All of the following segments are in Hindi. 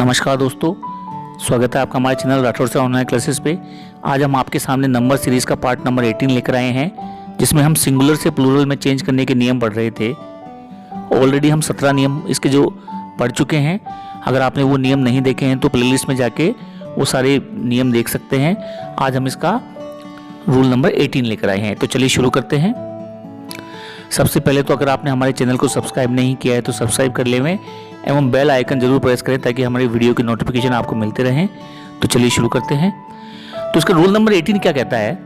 नमस्कार दोस्तों, स्वागत है आपका हमारे चैनल राठौर से ऑनलाइन क्लासेस पे। आज हम आपके सामने नंबर सीरीज़ का पार्ट नंबर 18 लेकर आए हैं, जिसमें हम सिंगुलर से प्लूरल में चेंज करने के नियम पढ़ रहे थे। ऑलरेडी हम 17 नियम इसके जो पढ़ चुके हैं। अगर आपने वो नियम नहीं देखे हैं तो प्लेलिस्ट में जाके वो सारे नियम देख सकते हैं। आज हम इसका रूल नंबर 18 लेकर आए हैं, तो चलिए शुरू करते हैं। सबसे पहले तो अगर आपने हमारे चैनल को सब्सक्राइब नहीं किया है तो सब्सक्राइब कर लें एवं बेल आइकन जरूर प्रेस करें ताकि हमारी वीडियो की नोटिफिकेशन आपको मिलते रहें। तो चलिए शुरू करते हैं। तो इसका रूल नंबर 18 क्या कहता है?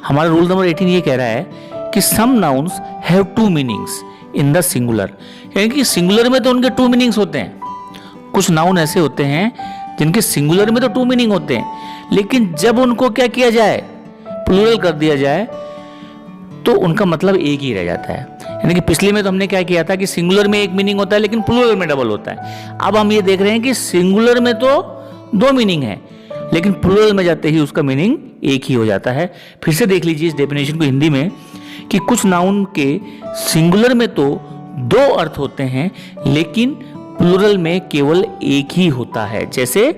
हमारा रूल नंबर 18 ये कह रहा है कि some nouns have two meanings in the singular, यानी कि सिंगुलर में तो उनके 2 मीनिंग्स होते हैं। कुछ नाउन ऐसे होते हैं जिनके सिंगुलर में तो 2 मीनिंग होते हैं, लेकिन जब उनको क्या किया जाए, प्लूरल कर दिया जाए, तो उनका मतलब एक ही रह जाता है। यानी कि पिछले में तो हमने क्या किया था कि सिंगुलर में एक मीनिंग होता है लेकिन प्लूरल में डबल होता है। अब हम ये देख रहे हैं कि सिंगुलर में तो 2 मीनिंग है लेकिन प्लूरल में जाते ही उसका मीनिंग एक ही हो जाता है। फिर से देख लीजिए इस डेफिनेशन को हिंदी में कि कुछ नाउन के सिंगुलर में तो 2 अर्थ होते हैं लेकिन प्लूरल में केवल एक ही होता है। जैसे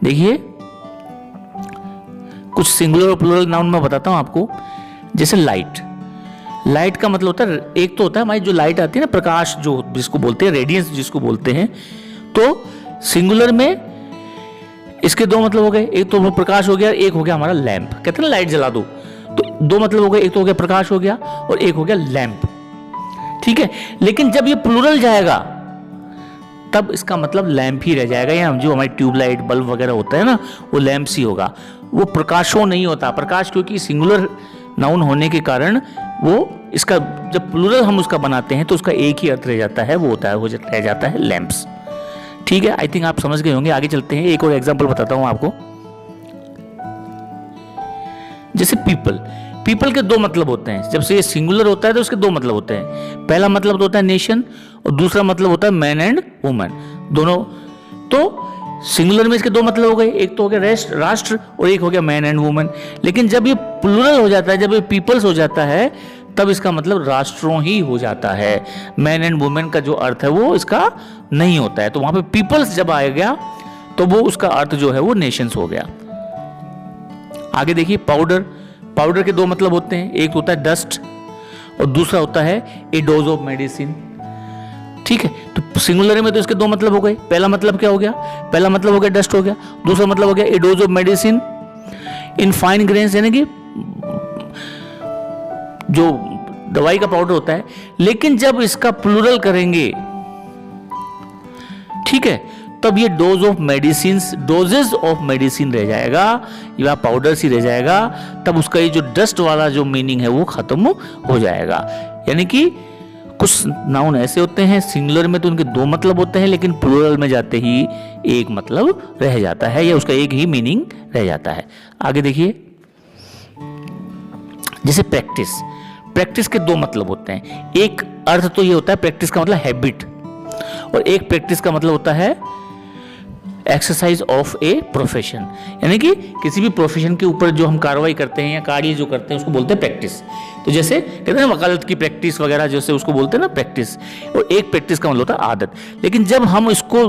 देखिए कुछ सिंगुलर और प्लूरल नाउन मैं बताता हूं आपको। जैसे लाइट, लाइट का मतलब होता है, एक तो होता है हमारी जो लाइट आती है ना, प्रकाश जो जिसको बोलते हैं, रेडियंस जिसको बोलते हैं। तो सिंगुलर में इसके 2 मतलब हो गए, एक तो प्रकाश हो गया, एक हो गया हमारा लैंप। कहते हैं ना लाइट जला दो, तो 2 मतलब हो गए, एक तो हो गया प्रकाश हो गया और एक हो गया लैंप। ठीक है, लेकिन जब ये प्लूरल जाएगा तब इसका मतलब लैंप ही रह जाएगा, या जो हमारी ट्यूबलाइट बल्ब वगैरह होता है ना, वो लैंप ही होगा, वो प्रकाशों नहीं होता। प्रकाश क्योंकि सिंगुलर नाउन होने के कारण वो इसका जब प्लूरल हम उसका बनाते हैं तो उसका एक ही अर्थ रह जाता है, वो होता है, वो रह जाता है लैंप्स। ठीक है, आई थिंक आप समझ गए होंगे। आगे चलते हैं, एक और एग्जांपल बताता हूं आपको। जैसे पीपल, पीपल के 2 मतलब होते हैं। जब से ये सिंगुलर होता है तो उसके 2 मतलब होते हैं। पहला मतलब तो होता है नेशन और दूसरा मतलब होता है मैन एंड वुमेन, दोनों। तो सिंगुलर में इसके 2 मतलब हो गए, एक तो हो गया राष्ट्र और एक हो गया मैन एंड वुमेन। लेकिन जब ये प्लूरल हो जाता है, जब ये पीपल्स हो जाता है, तब इसका मतलब राष्ट्रों ही हो जाता है। मैन एंड वुमेन का जो अर्थ है वो इसका नहीं होता है। तो वहां पे पीपल्स जब आ गया तो वो उसका अर्थ जो है वो नेशंस हो गया। आगे देखिए पाउडर, पाउडर के 2 मतलब होते हैं, एक होता है डस्ट और दूसरा होता है ए डोज ऑफ मेडिसिन। ठीक है, तो सिंगुलर में तो इसके 2 मतलब हो गए। पहला मतलब क्या हो गया? पहला मतलब हो गया डस्ट हो गया, दूसरा मतलब हो गया a dose of medicine in fine grains, यानी कि जो दवाई का पाउडर होता है। लेकिन जब इसका प्लूरल करेंगे, ठीक है, तब ये dose of medicine, doses of medicine रह जाएगा, या पाउडर सी रह जाएगा। तब उसका ये जो डस्ट वाला जो मीनिंग है वो खत्म हो जाएगा। यानी कि कुछ नाउन ऐसे होते हैं सिंगुलर में तो उनके 2 मतलब होते हैं लेकिन प्लूरल में जाते ही एक मतलब रह जाता है, या उसका एक ही मीनिंग रह जाता है। आगे देखिए, जैसे प्रैक्टिस, प्रैक्टिस के 2 मतलब होते हैं। एक अर्थ तो ये होता है प्रैक्टिस का मतलब हैबिट, और एक प्रैक्टिस का मतलब होता है एक्सरसाइज ऑफ ए प्रोफेशन, यानी कि किसी भी प्रोफेशन के ऊपर जो हम कार्रवाई करते हैं या कार्य जो करते हैं उसको बोलते हैं प्रैक्टिस। तो जैसे कहते हैं ना वकालत की प्रैक्टिस वगैरह, जैसे उसको बोलते हैं ना प्रैक्टिस। और एक प्रैक्टिस का मतलब होता है आदत। लेकिन जब हम इसका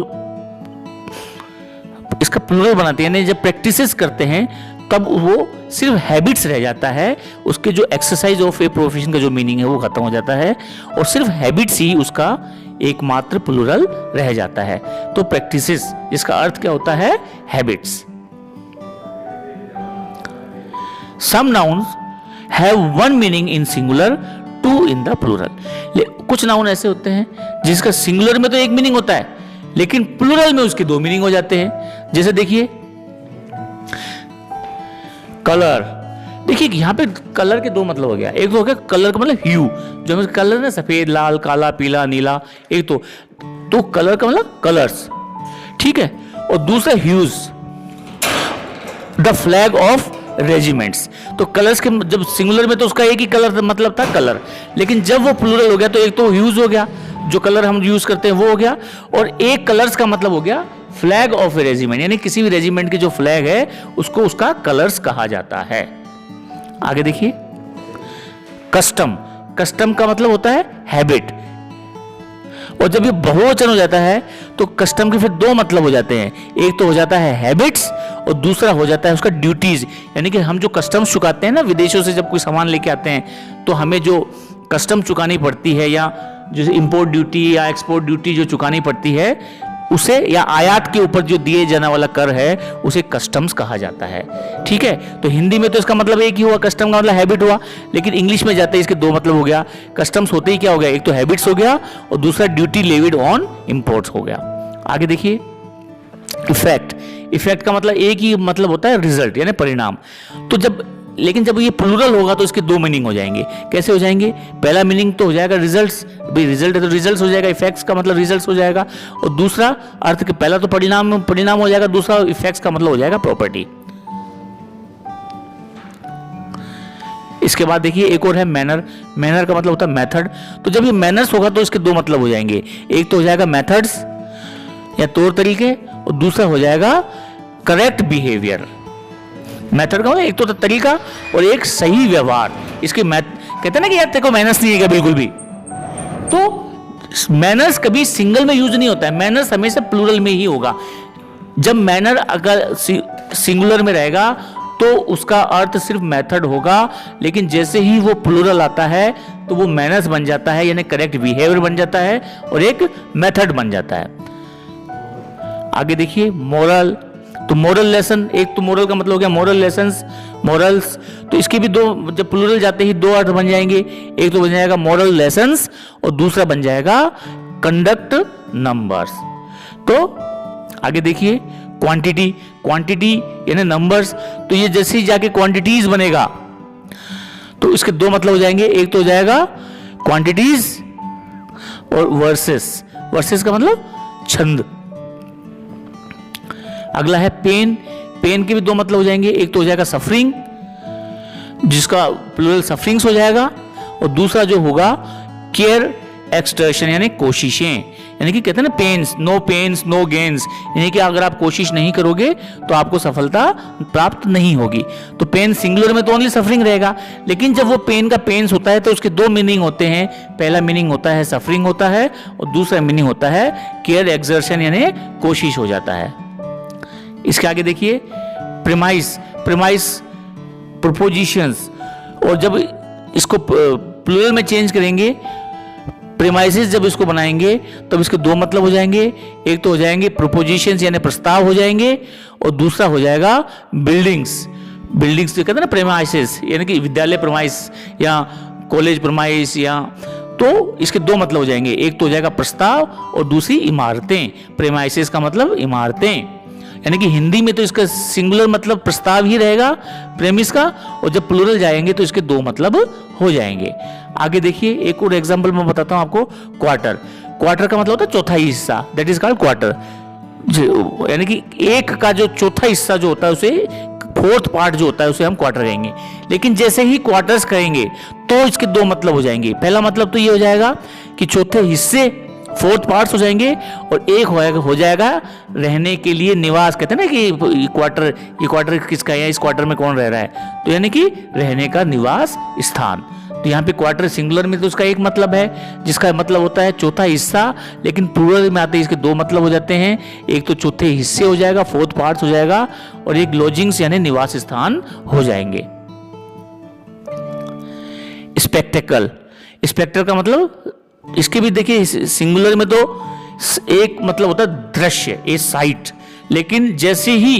प्लूरल बनाते हैं, यानी जब प्रैक्टिसेस करते हैं, तब वो सिर्फ हैबिट्स रह जाता है। उसके जो एक्सरसाइज ऑफ ए प्रोफेशन का जो मीनिंग है वो खत्म हो जाता है और सिर्फ हैबिट्स ही उसका एकमात्र प्लूरल रह जाता है। तो प्रैक्टिसेस, जिसका अर्थ क्या होता है? Habits. Some nouns have 1 meaning in singular, 2 in the plural. कुछ नाउन ऐसे होते हैं जिसका सिंगुलर में तो 1 मीनिंग होता है लेकिन प्लूरल में उसके 2 मीनिंग हो जाते हैं। जैसे देखिए कलर, देखिए यहां पे कलर के 2 मतलब हो गया। एक तो हो गया कलर का मतलब ह्यू, जो हमें कलर है सफेद, लाल, काला, पीला, नीला। एक तो कलर का मतलब कलर्स, ठीक है, और दूसरा huge, the flag of regiments. तो कलर्स के जब सिंगुलर में तो उसका एक ही कलर मतलब था कलर, लेकिन जब वो प्लूरल हो गया तो एक तो ह्यूज हो गया, जो कलर हम यूज करते हैं वो हो गया, और एक कलर्स का मतलब हो गया फ्लैग ऑफ ए रेजिमेंट, यानी किसी भी रेजिमेंट की जो फ्लैग है उसको उसका कलर्स कहा जाता है। आगे देखिए कस्टम, कस्टम का मतलब होता है हैबिट, और जब ये बहुवचन हो जाता है तो कस्टम के फिर दो मतलब हो जाते हैं, एक तो हो जाता है हैबिट्स और दूसरा हो जाता है उसका ड्यूटीज। यानी कि हम जो कस्टम्स चुकाते हैं ना, विदेशों से जब कोई सामान लेके आते हैं तो हमें जो कस्टम चुकानी पड़ती है, या जैसे इंपोर्ट ड्यूटी या एक्सपोर्ट ड्यूटी जो चुकानी पड़ती है उसे, या आयात के ऊपर जो दिए जाने वाला कर है उसे कस्टम्स कहा जाता है। ठीक है, तो हिंदी में तो इसका मतलब एक ही हुआ, कस्टम का मतलब हैबिट हुआ, लेकिन इंग्लिश में जाते ही इसके दो मतलब हो गया। कस्टम्स होते ही क्या हो गया, एक तो हैबिट्स हो गया और दूसरा ड्यूटी लेविड ऑन इंपोर्ट्स हो गया। आगे देखिए इफेक्ट। इफेक्ट का मतलब एक ही मतलब होता है रिजल्ट यानी परिणाम। तो लेकिन जब ये प्लूरल होगा तो इसके दो मीनिंग हो जाएंगे। कैसे हो जाएंगे, पहला मीनिंग तो हो जाएगा रिजल्ट्स, भाई रिजल्ट है तो रिजल्ट्स हो जाएगा, इफेक्ट्स का मतलब रिजल्ट्स हो जाएगा, और दूसरा अर्थ के पहला तो परिणाम हो जाएगा, दूसरा इफेक्ट्स का मतलब हो जाएगा प्रॉपर्टी। इसके बाद देखिए एक और है मैनर। मैनर का मतलब होता है मेथड। तो जब ये मैनर्स होगा तो इसके दो मतलब हो जाएंगे, एक तो हो जाएगा मेथड्स या तौर तरीके, और दूसरा हो जाएगा करेक्ट बिहेवियर। मेथड का एक तो तरीका और एक सही व्यवहार। इसके कहते हैं ना कि यार तेरे को मैनर्स नहीं है बिल्कुल भी, तो मैनर्स कभी सिंगल में यूज नहीं होता है, मैनर्स हमेशा प्लूरल में ही होगा। जब मैनर अगर सिंगुलर में रहेगा तो उसका अर्थ सिर्फ मेथड होगा, लेकिन जैसे ही वो प्लूरल आता है तो वो मैनर्स बन जाता है, यानी करेक्ट बिहेवियर बन जाता है और एक मेथड बन जाता है। आगे देखिए मोरल। तो मोरल लेसन, एक तो मोरल का मतलब हो गया मोरल लेसन्स, मोरल्स, तो इसके भी दो, जब प्लूरल जाते ही दो अर्थ बन जाएंगे, एक तो बन जाएगा मोरल लेसन्स और दूसरा बन जाएगा कंडक्ट नंबर्स। तो आगे देखिए क्वांटिटी। क्वांटिटी यानी नंबर्स, तो ये जैसे ही जाके क्वांटिटीज बनेगा तो इसके दो मतलब हो जाएंगे, एक तो हो जाएगा क्वांटिटीज और वर्सेस। वर्सेस का मतलब छंद। अगला है पेन। पेन के भी दो मतलब हो जाएंगे, एक तो हो जाएगा सफरिंग जिसका प्लूरल सफरिंग्स हो जाएगा, और दूसरा जो होगा केयर एक्सटर्शन यानी कोशिशें। यानी कि कहते हैं ना पेन्स नो गेन्स, यानी कि अगर आप कोशिश नहीं करोगे तो आपको सफलता प्राप्त नहीं होगी। तो पेन सिंगुलर में तो ओनली सफरिंग रहेगा, लेकिन जब वो पेन का पेन्स होता है तो उसके दो मीनिंग होते हैं। पहला मीनिंग होता है सफरिंग होता है और दूसरा मीनिंग होता है केयर एक्सर्शन यानी कोशिश हो जाता है। इसके आगे देखिए प्रीमाइस। प्रीमाइस प्रोपोजिशंस, और जब इसको प्लूरल में चेंज करेंगे, प्रीमाइसेस जब इसको बनाएंगे तब इसके दो मतलब हो जाएंगे, एक तो हो जाएंगे प्रोपोजिशंस यानी प्रस्ताव हो जाएंगे, और दूसरा हो जाएगा बिल्डिंग्स। बिल्डिंग्स जो कहते हैं ना प्रीमाइसेस, यानी कि विद्यालय प्रीमाइस या कॉलेज प्रीमाइस, या तो इसके दो मतलब हो जाएंगे, एक तो हो जाएगा प्रस्ताव और दूसरी इमारतें। प्रीमाइसेस का मतलब इमारतें, यानी कि हिंदी में तो इसका सिंगुलर मतलब प्रस्ताव ही रहेगा प्रेमिस का, और जब प्लूरल जाएंगे तो इसके दो मतलब हो जाएंगे। आगे देखिए एक और एग्जांपल मैं बताता हूं आपको। क्वार्टर। क्वार्टर का मतलब होता है चौथाई हिस्सा, दैट इज कॉल्ड क्वार्टर। यानी कि एक का जो चौथा हिस्सा जो होता है उसे, फोर्थ पार्ट जो होता है उसे हम क्वार्टर कहेंगे। लेकिन जैसे ही क्वार्टर्स कहेंगे तो इसके दो मतलब हो जाएंगे। पहला मतलब तो ये हो जाएगा कि चौथे हिस्से फोर्थ पार्ट्स हो जाएंगे, और एक हो जाएगा रहने के लिए निवास। कहते हैं ना कि क्वार्टर किसका है, इस क्वार्टर में कौन रह रहा है, तो यानी कि रहने का निवास स्थान। तो यहाँ पे क्वार्टर सिंगुलर में तो उसका एक मतलब है जिसका मतलब होता है चौथा हिस्सा, लेकिन प्लूरल में आते हैं इसके दो मतलब हो जाते हैं, एक तो चौथे हिस्से हो जाएगा, फोर्थ पार्ट्स हो जाएगा, और एक लॉजिंग्स यानी निवास स्थान हो जाएंगे। स्पेक्टेकल। स्पेक्टर का मतलब, इसके भी देखिए सिंगुलर में तो एक मतलब होता है दृश्य, ए साइट, लेकिन जैसे ही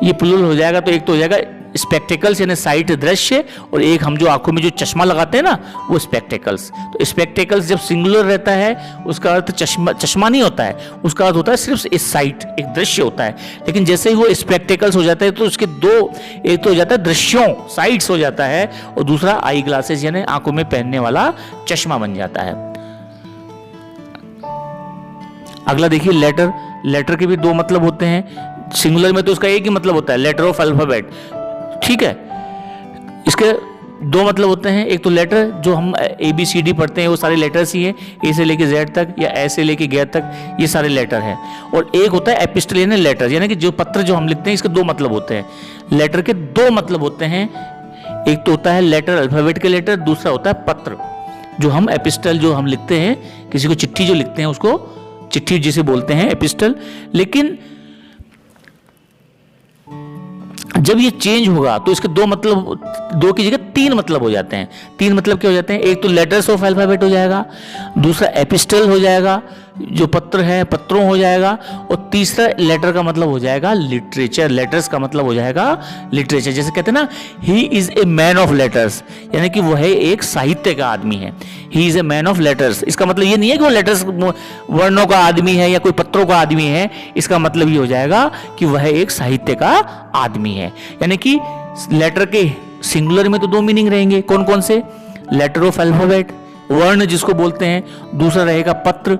ये प्लूरल हो जाएगा तो एक तो हो जाएगा स्पेक्टेकल्स यानी साइट दृश्य, और एक हम जो आंखों में जो चश्मा लगाते हैं ना वो स्पेक्टेकल्स। तो स्पेक्टेकल्स जब सिंगुलर रहता है उसका अर्थ चश्मा नहीं होता है, उसका अर्थ होता है सिर्फ एक साइट, एक दृश्य होता है। लेकिन जैसे ही वो स्पेक्टेकल्स हो जाता है तो उसके दो, एक तो हो जाता है दृश्यों साइट्स हो जाता है, और दूसरा आई ग्लासेस यानी आंखों में पहनने वाला चश्मा बन जाता है। अगला देखिए लेटर। लेटर के भी दो मतलब होते हैं, सिंगुलर में तो उसका एक ही मतलब होता है, लेटर ऑफ अल्फाबेट। ठीक है, इसके दो मतलब होते हैं, एक तो लेटर जो हम ABCD पढ़ते हैं वो सारे लेटर्स ही हैं, ए से लेके Z तक या ए से लेके G तक, ये सारे लेटर हैं। और एक होता है एपिस्टल यानी लेटर, यानी कि जो पत्र जो हम लिखते हैं इसके दो मतलब होते हैं। लेटर के दो मतलब होते हैं, एक तो होता है लेटर अल्फाबेट के लेटर, दूसरा होता है पत्र। जो हम एपिस्टल जो हम लिखते हैं, किसी को चिट्ठी जो लिखते हैं उसको चिट्ठी जिसे बोलते हैं एपिस्टल। लेकिन जब ये चेंज होगा तो इसके दो मतलब, दो की जगह तीन मतलब हो जाते हैं। तीन मतलब क्या हो जाते हैं? एक तो लेटर्स ऑफ अल्फाबेट हो जाएगा, दूसरा एपिस्टल हो जाएगा जो पत्र है, पत्रों हो जाएगा, और तीसरा लेटर का मतलब हो जाएगा लिटरेचर। लेटर्स का मतलब हो जाएगा लिटरेचर। जैसे कहते हैं ना, he is a man of letters, यानी कि वह एक साहित्य का आदमी है। He is a man of letters, इसका मतलब ये नहीं है कि वो लेटर्स वर्णों का आदमी है या कोई पत्रों का आदमी है। इसका मतलब ये हो जाएगा कि वह एक साहित्य का आदमी है। यानी कि लेटर के सिंगुलर में तो दो मीनिंग रहेंगे, कौन कौन से? लेटर ऑफ अल्फाबेट, वर्ण जिसको बोलते हैं, दूसरा रहेगा पत्र,